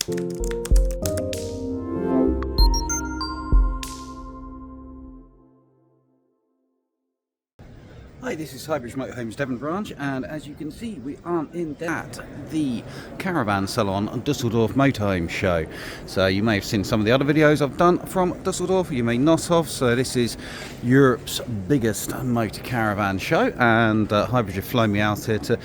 Hi, this is Highbridge Motorhomes Devon branch, and as you can see, we are at the Caravan Salon and Düsseldorf Motorhome Show. So you may have seen some of the other videos I've done from Düsseldorf, you may not have. So this is Europe's biggest motor caravan show, and Highbridge have flown me out here to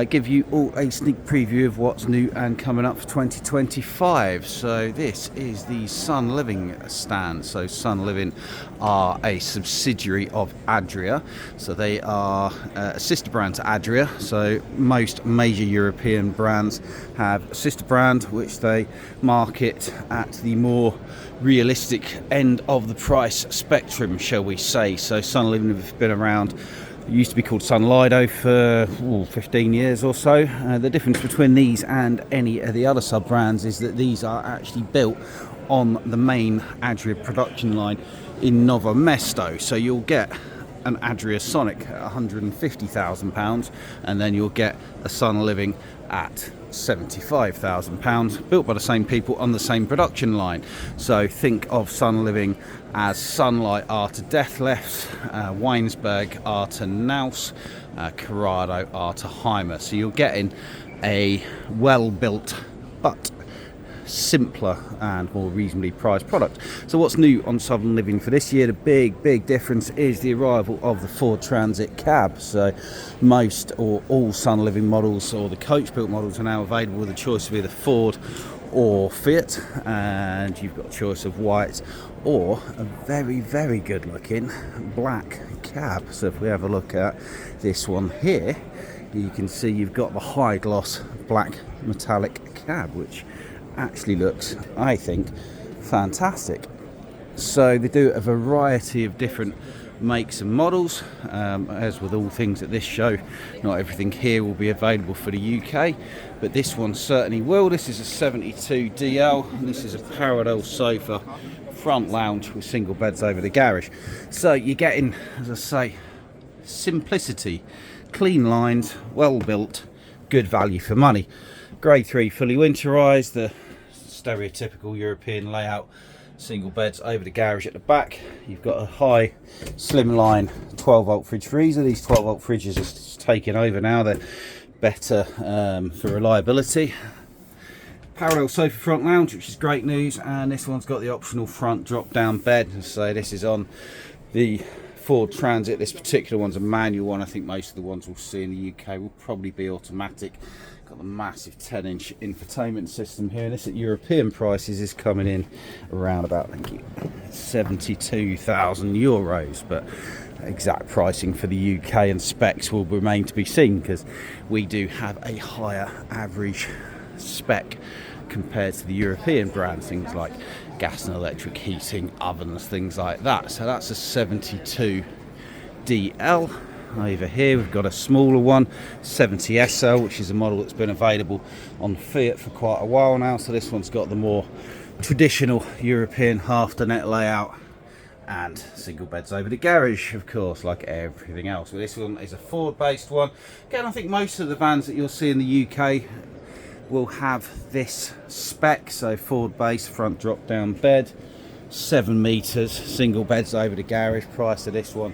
give you all a sneak preview of what's new and coming up for 2025. So this is the Sun Living stand. So Sun Living are a subsidiary of Adria, so they are a sister brand to Adria. So most major European brands have a sister brand which they market at the more realistic end of the price spectrum, shall we say. So Sun Living have been around. It used to be called Sun Lido for 15 years or so. The difference between these and any of the other sub-brands is that these are actually built on the main Adria production line in Novo Mesto. So you'll get an Adria Sonic at £150,000, and then you'll get a Sun Living at £75,000, built by the same people on the same production line. So think of Sun Living as Sunlight are to Deathlefts, Weinsberg are to Naus, Corrado are to Heimer. So you're getting a well-built but simpler and more reasonably priced product. So what's new on Sun Living for this year? The big difference is the arrival of the Ford Transit cab. So most or all Sun Living models, or the coach built models, are now available with a choice of either Ford or Fiat, and you've got a choice of white or a very good looking black cab. So if we have a look at this one here, you can see you've got the high gloss black metallic cab, which actually looks, I think, fantastic. So they do a variety of different makes and models. As with all things at this show, not everything here will be available for the UK, but this one certainly will. This is a 72 DL, and this is a parallel sofa front lounge with single beds over the garage. So you're getting, as I say, simplicity, clean lines, well built, good value for money. Grade 3 fully winterized, the stereotypical European layout, single beds over the garage at the back. You've got a high slimline 12 volt fridge freezer. These 12 volt fridges are taking over now, they're better for reliability. Parallel sofa front lounge, which is great news, and this one's got the optional front drop down bed. So this is on the Ford Transit. This particular one's a manual one. I think most of the ones we'll see in the UK will probably be automatic. Got the massive 10-inch infotainment system here. This at European prices is coming in around about, I think, 72,000 euros, but exact pricing for the UK and specs will remain to be seen, because we do have a higher average spec compared to the European brands, things like gas and electric heating, ovens, things like that. So that's a 72 DL. Over here we've got a smaller one, 70 SL, which is a model that's been available on Fiat for quite a while now. So this one's got the more traditional European half the net layout and single beds over the garage, of course, like everything else. But this one is a Ford based one. Again, I think most of the vans that you'll see in the UK will have this spec. So Ford base, front drop down bed, 7 meters, single beds over the garage. Price of this one,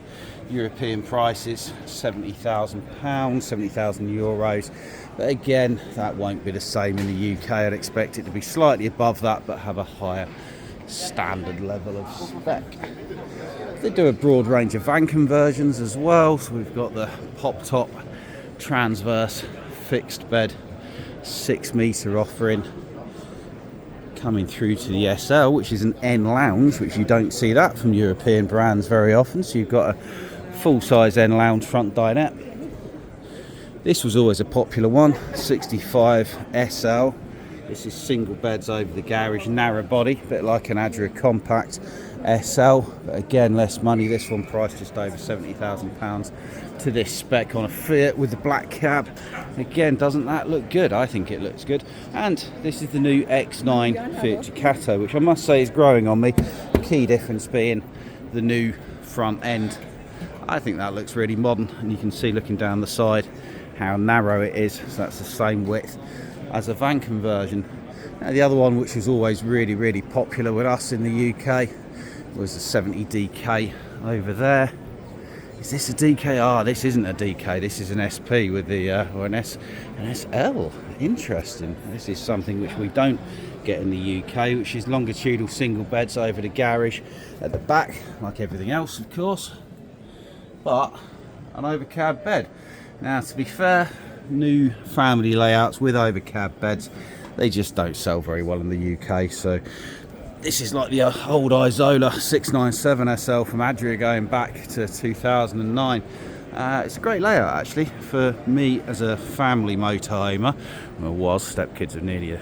European prices, £70,000, 70,000 euros. But again, that won't be the same in the UK. I'd expect it to be slightly above that, but have a higher standard level of spec. They do a broad range of van conversions as well. So we've got the pop top transverse fixed bed 6 meter offering coming through to the SL, which is an N lounge, which you don't see that from European brands very often. So you've got a full-size N lounge front dinette. This was always a popular one, 65 SL. This is single beds over the garage, narrow body, a bit like an Adria Compact SL, but again less money. This one priced just over £70,000 to this spec on a Fiat with the black cab. Again, doesn't that look good? I think it looks good. And this is the new X9 Fiat Ducato, which I must say is growing on me. The key difference being the new front end. I think that looks really modern, and you can see looking down the side how narrow it is. So that's the same width as a van conversion. Now, the other one, which was always really popular with us in the UK, was the 70 DK over there. Is this a DK? Ah, this isn't a DK. This is an SP with the or an SL. Interesting. This is something which we don't get in the UK, which is longitudinal single beds over the garage at the back, like everything else, of course. But an overcab bed. Now, to be fair, new family layouts with overcab beds, they just don't sell very well in the UK. So this is like the old Isola 697 SL from Adria going back to 2009. It's a great layout actually for me as a family motorhomer. Well, stepkids have nearly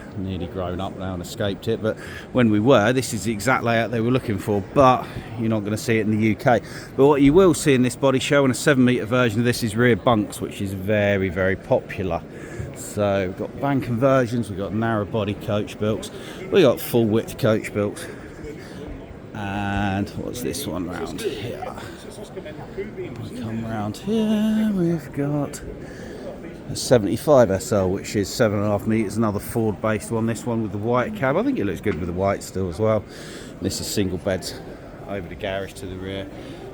grown up now and escaped it, but when we were, this is the exact layout they were looking for, but you're not going to see it in the UK. But what you will see in this body show, and a 7-metre version of this, is rear bunks, which is very popular. So we've got bank conversions, we've got narrow body coach builds, we've got full width coach builds, and what's this one round here? We come round here, we've got a 75 SL, which is 7.5 metres, another Ford based one, this one with the white cab. I think it looks good with the white still as well. This is single beds over the garage to the rear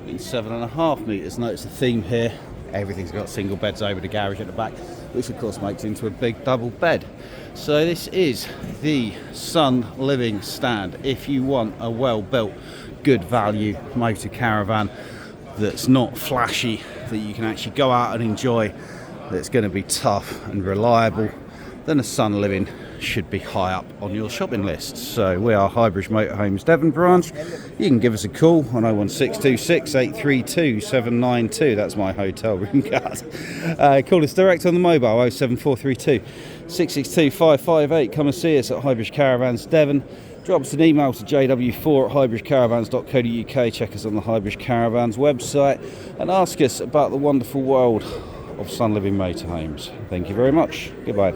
in 7.5 metres. Notice the theme here, everything's got single beds over the garage at the back, which of course makes into a big double bed. So this is the Sun Living stand. If you want a well built, good value motor caravan that's not flashy, that you can actually go out and enjoy, that's going to be tough and reliable, then a Sun Living should be high up on your shopping list. So we are Highbridge Motorhomes Devon branch. You can give us a call on 01626 832 792. That's my hotel room card. Call us direct on the mobile 07432 662 558. Come and see us at Highbridge Caravans Devon. Drop us an email to jw4@highbridgecaravans.co.uk. Check us on the Highbridge Caravans website and ask us about the wonderful world of Sun Living Motorhomes. Thank you very much. Goodbye.